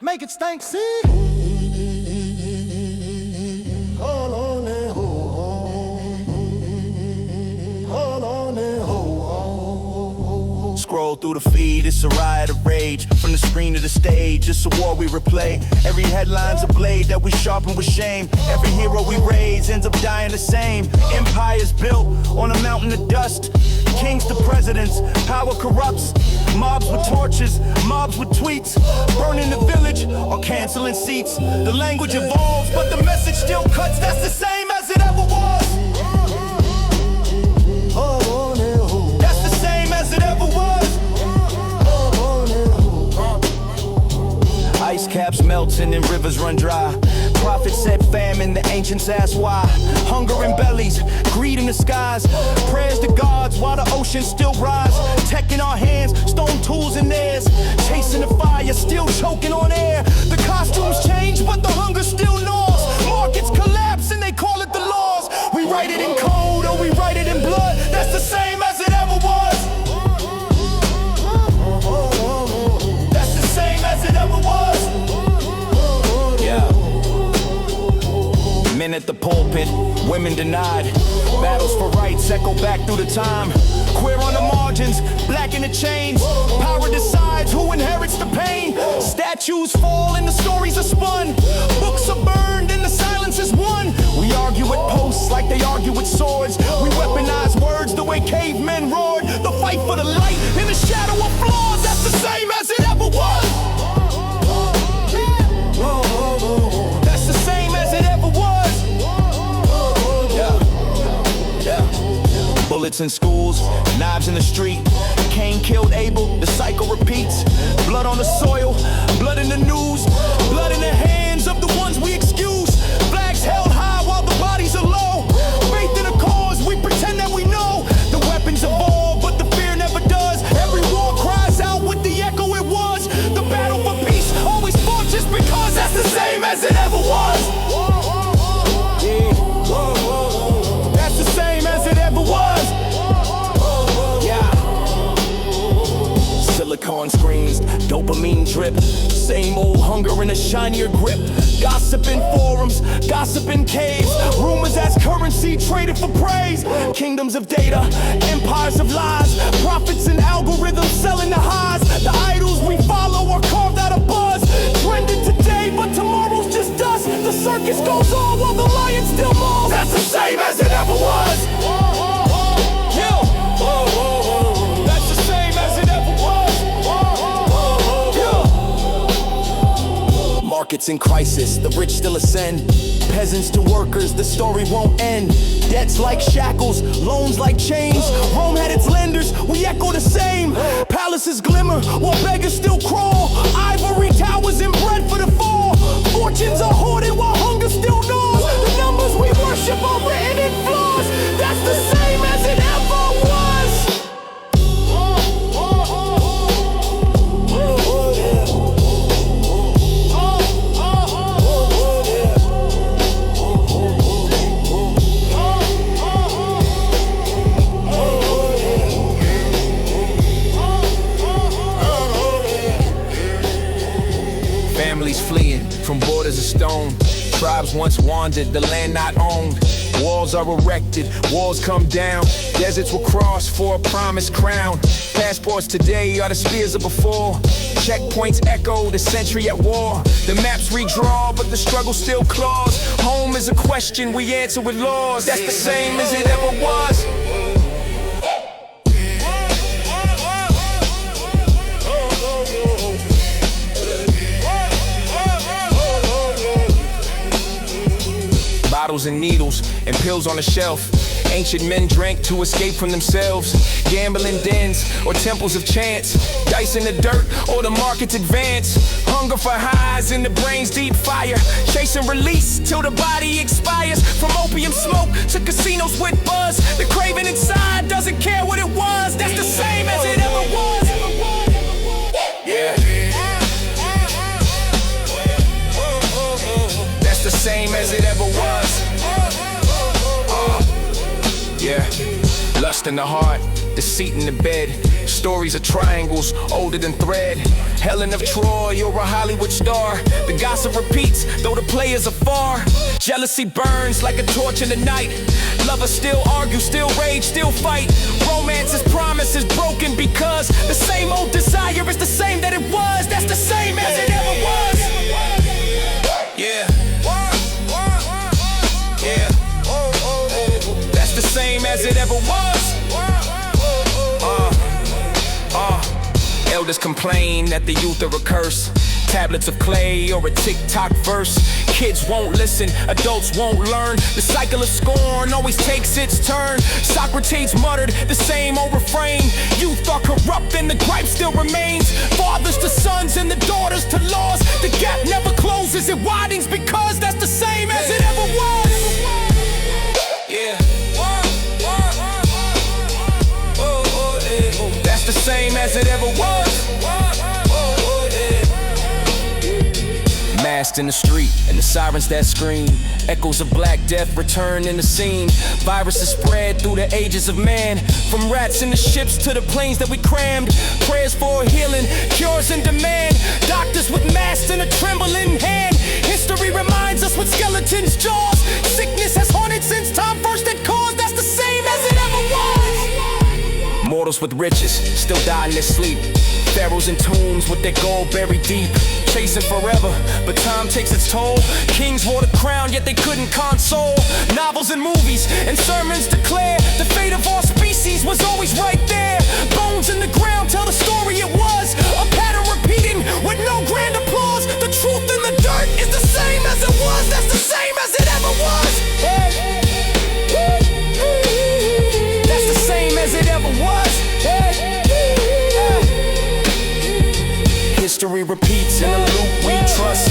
Make it stank, see? Hold on and hold on. Hold on and hold on. Scroll through the feed, it's a riot of rage. From the screen to the stage, it's a war we replay. Every headline's a blade that we sharpen with shame. Every hero we raise ends up dying the same. Empires built on a mountain of dust. Kings to presidents, power corrupts. Mobs with torches, mobs with tweets. Burning the village or canceling seats. The language evolves, but the message still cuts. That's the same as it ever was. Hold on and hold. That's the same as it ever was. Hold on and hold. Ice caps melting and rivers run dry. Prophets said famine, the ancients asked why. Hunger in bellies, greed in the skies. Prayers to gods while the oceans still rise. Tech in our hands, stone tools in theirs. Chasing the fire, still choking on air. The costumes change, but the hunger still gnaws. Markets collapse and they call it the laws. We write it in code or we write it in blood. That's the same as it ever was. That's the same as it ever was. Yeah. Men at the pulpit, women denied. Battles for rights echo back through the time. Queer on the margins, black in the chains. Power decides who inherits the pain. Statues fall and the stories are spun. Books are burned and the silence is won. We argue with posts like they argue with swords. We weaponize words the way cavemen roared. The fight for the light in the shadow of flaws. That's the same as it ever was. That's the same as it ever was. Bullets in schools, knives in the street. Cain killed Abel, the cycle repeats. Blood on the soil, blood in the news. Blood in the hands of the ones we excuse. Flags held high while the bodies are low. Faith in a cause, we pretend that we know. The weapons evolve, but the fear never does. Every war cries out with the echo it was. The battle for peace always fought just because. That's the same as it ever was. That's the same as it ever was. Silicon screens, dopamine drip. Same old hunger in a shinier grip. Gossip in forums, gossip in caves. Rumors as currency traded for praise. Kingdoms of data, empires of lies. Prophets and algorithms selling the highs. The idols we follow are carved out of buzz. Trending today, but tomorrow's just dust. The circus goes on while the lion still mauls. That's the same as it ever was. That's the same as it ever was. Markets in crisis, the rich still ascend. Peasants to workers, the story won't end. Debts like shackles, loans like chains. Rome had its lenders, we echo the same. Palaces glimmer while beggars still crawl. Ivory towers and bread for the fall. Fortunes are hoarded while hunger still gnaws. The numbers we worship are written in flaws. That's the same as it ever was. Families fleeing from borders of stone. Tribes once wandered, the land not owned. Walls are erected, walls come down. Deserts will cross for a promised crown. Passports today are the spears of before. Checkpoints echo the century at war. The maps redraw, but the struggle still claws. Home is a question we answer with laws. That's the same as it ever was. Bottles and needles and pills on the shelf. Ancient men drank to escape from themselves. Gambling dens or temples of chance. Dice in the dirt or the market's advance. Hunger for highs in the brain's deep fire. Chasing release till the body expires. From opium smoke to casinos with buzz. The craving inside doesn't care what it was. That's the same as it ever was. Yeah. That's the same as it ever was. Yeah. Lust in the heart, deceit in the bed. stories of triangles, older than thread. Helen of Troy or a Hollywood star. The gossip repeats, though the players are far. Jealousy burns like a torch in the night. Lovers still argue, still rage, still fight. Romance's promise is broken because the same old desire is the same that it was. That's the same as it ever was. Yeah. Yeah. That's the same as it ever was. Elders complain that the youth are a curse. Tablets of clay or a TikTok verse. Kids won't listen, adults won't learn. The cycle of scorn always takes its turn. Socrates muttered the same old refrain. Youth are corrupt and the gripe still remains. Fathers to sons and the daughters to laws. The gap never closes, it widens because that's the same as it ever was. Yeah. That's the same as it ever was. Masked in the street and the sirens that scream. Echoes of Black Death return in the scene. Viruses spread through the ages of man. From rats in the ships to the planes that we crammed. Prayers for healing, cures in demand. Doctors with masks and a trembling hand. History reminds us with skeletons' jaws. Sickness has haunted since time first had caused. That's the same as it ever was. Mortals with riches still die in their sleep. Pharaohs in tombs with their gold buried deep. Chasing forever, but time takes its toll. Kings wore the crown, yet they couldn't console. Novels and movies and sermons declare the fate of our species was always right there. Bones in the ground tell the story it was. A pattern repeating with no grand applause. The truth in the dirt is the same as it was. That's the same as it ever was. That's the same as it ever was. History repeats in a loop we trust.